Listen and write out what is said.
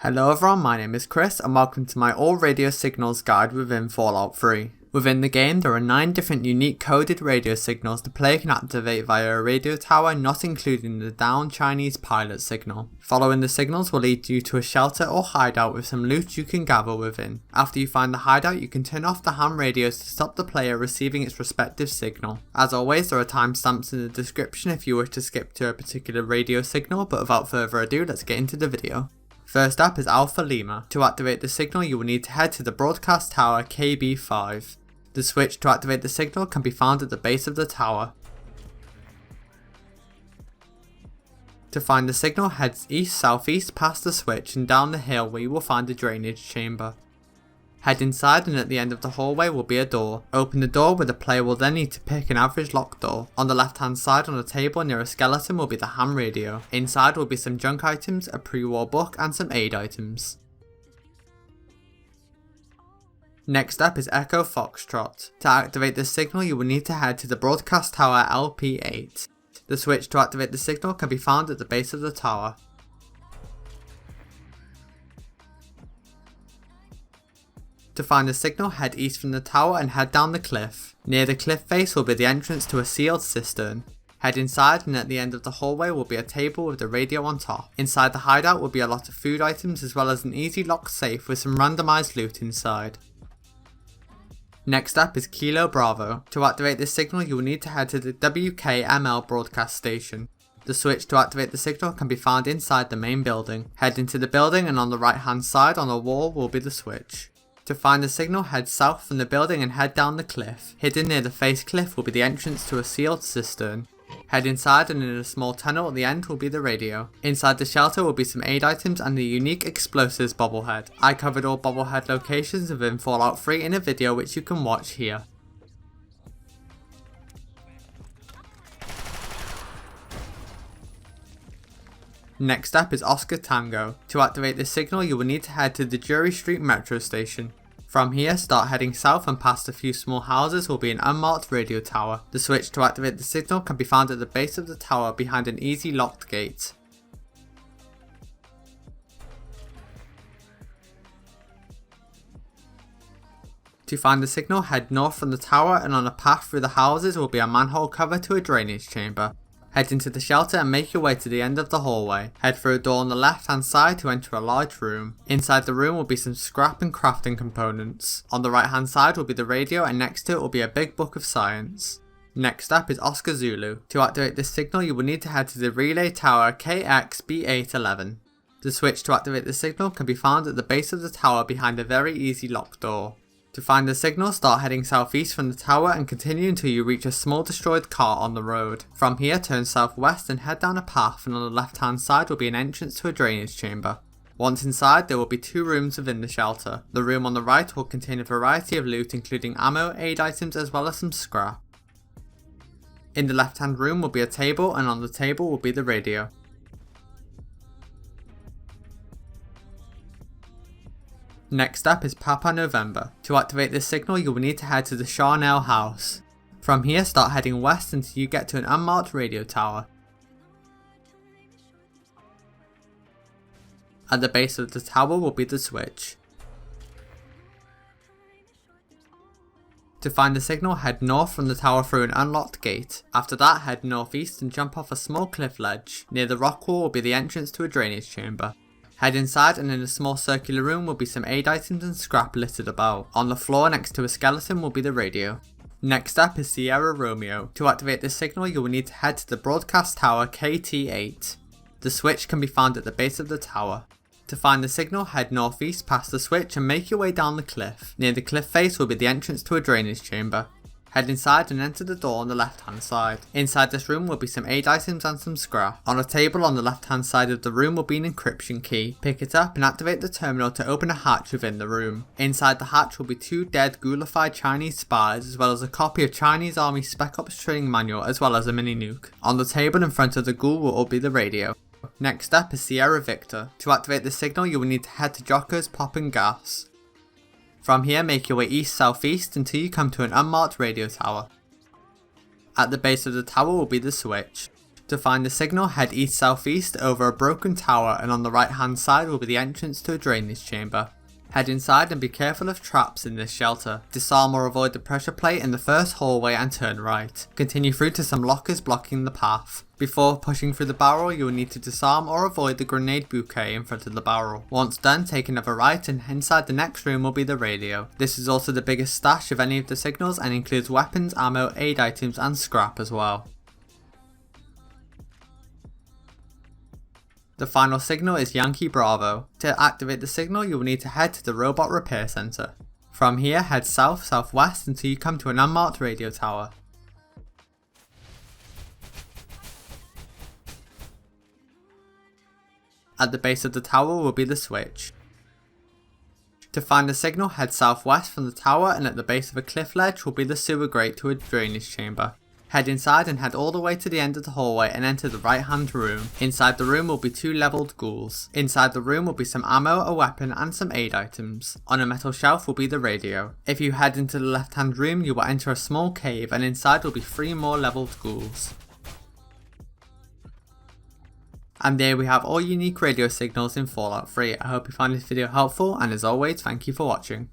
Hello everyone, my name is Chris and welcome to my all radio signals guide within Fallout 3. Within the game there are 9 different unique coded radio signals the player can activate via a radio tower, not including the down Chinese pilot signal. Following the signals will lead you to a shelter or hideout with some loot you can gather within. After you find the hideout you can turn off the ham radios to stop the player receiving its respective signal. As always, there are timestamps in the description if you wish to skip to a particular radio signal, but without further ado let's get into the video. First up is Alfa-Lima. To activate the signal you will need to head to the broadcast tower KB5. The switch to activate the signal can be found at the base of the tower. To find the signal, head east-southeast past the switch and down the hill where you will find the drainage chamber. Head inside and at the end of the hallway will be a door. Open the door where the player will then need to pick an average locked door. On the left hand side on a table near a skeleton will be the ham radio. Inside will be some junk items, a pre-war book and some aid items. Next up is Echo-Foxtrot. To activate this signal you will need to head to the broadcast tower LP8. The switch to activate the signal can be found at the base of the tower. To find the signal, head east from the tower and head down the cliff. Near the cliff face will be the entrance to a sealed cistern. Head inside and at the end of the hallway will be a table with the radio on top. Inside the hideout will be a lot of food items as well as an easy locked safe with some randomized loot inside. Next up is Kilo Bravo. To activate this signal you will need to head to the WKML broadcast station. The switch to activate the signal can be found inside the main building. Head into the building and on the right hand side on the wall will be the switch. To find the signal, head south from the building and head down the cliff. Hidden near the face cliff will be the entrance to a sealed cistern. Head inside and in a small tunnel at the end will be the radio. Inside the shelter will be some aid items and the unique explosives bobblehead. I covered all bobblehead locations within Fallout 3 in a video which you can watch here. Next up is Oscar-Tango. To activate this signal you will need to head to the Drury Street metro station. From here start heading south and past a few small houses will be an unmarked radio tower. The switch to activate the signal can be found at the base of the tower behind an easy locked gate. To find the signal, head north from the tower and on a path through the houses will be a manhole cover to a drainage chamber. Head into the shelter and make your way to the end of the hallway. Head through a door on the left hand side to enter a large room. Inside the room will be some scrap and crafting components. On the right hand side will be the radio and next to it will be a big book of science. Next up is Oscar-Zulu. To activate this signal you will need to head to the relay tower KXB811. The switch to activate the signal can be found at the base of the tower behind a very easy locked door. To find the signal, start heading southeast from the tower and continue until you reach a small destroyed car on the road. From here turn southwest and head down a path and on the left hand side will be an entrance to a drainage chamber. Once inside there will be 2 rooms within the shelter. The room on the right will contain a variety of loot including ammo, aid items as well as some scrap. In the left hand room will be a table and on the table will be the radio. Next up is Papa November. To activate this signal you will need to head to the Charnel house. From here start heading west until you get to an unmarked radio tower. At the base of the tower will be the switch. To find the signal, head north from the tower through an unlocked gate. After that head northeast and jump off a small cliff ledge. Near the rock wall will be the entrance to a drainage chamber. Head inside and in a small circular room will be some aid items and scrap littered about. On the floor next to a skeleton will be the radio. Next up is Sierra-Romeo. To activate this signal you will need to head to the broadcast tower KT8. The switch can be found at the base of the tower. To find the signal, head northeast past the switch and make your way down the cliff. Near the cliff face will be the entrance to a drainage chamber. Head inside and enter the door on the left hand side. Inside this room will be some aid items and some scrap. On a table on the left hand side of the room will be an encryption key. Pick it up and activate the terminal to open a hatch within the room. Inside the hatch will be 2 dead ghoulified Chinese spies as well as a copy of Chinese Army Spec Ops training manual as well as a mini nuke. On the table in front of the ghoul will all be the radio. Next up is Sierra Victor. To activate the signal you will need to head to Jocko's Pop and Gas. From here make your way east-southeast until you come to an unmarked radio tower. At the base of the tower will be the switch. To find the signal, head east-southeast over a broken tower, and on the right hand side will be the entrance to a drainage chamber. Head inside and be careful of traps in this shelter. Disarm or avoid the pressure plate in the first hallway and turn right. Continue through to some lockers blocking the path. Before pushing through the barrel, you will need to disarm or avoid the grenade bouquet in front of the barrel. Once done, take another right, and inside the next room will be the radio. This is also the biggest stash of any of the signals and includes weapons, ammo, aid items and scrap as well. The final signal is Yankee-Bravo. To activate the signal, you will need to head to the robot repair center. From here, head south-southwest until you come to an unmarked radio tower. At the base of the tower will be the switch. To find the signal, head southwest from the tower, and at the base of a cliff ledge will be the sewer grate to a drainage chamber. Head inside and head all the way to the end of the hallway and enter the right hand room. Inside the room will be 2 leveled ghouls. Inside the room will be some ammo, a weapon and some aid items. On a metal shelf will be the radio. If you head into the left hand room, you will enter a small cave, and inside will be 3 more leveled ghouls. And there we have all unique radio signals in Fallout 3. I hope you find this video helpful, and as always, thank you for watching.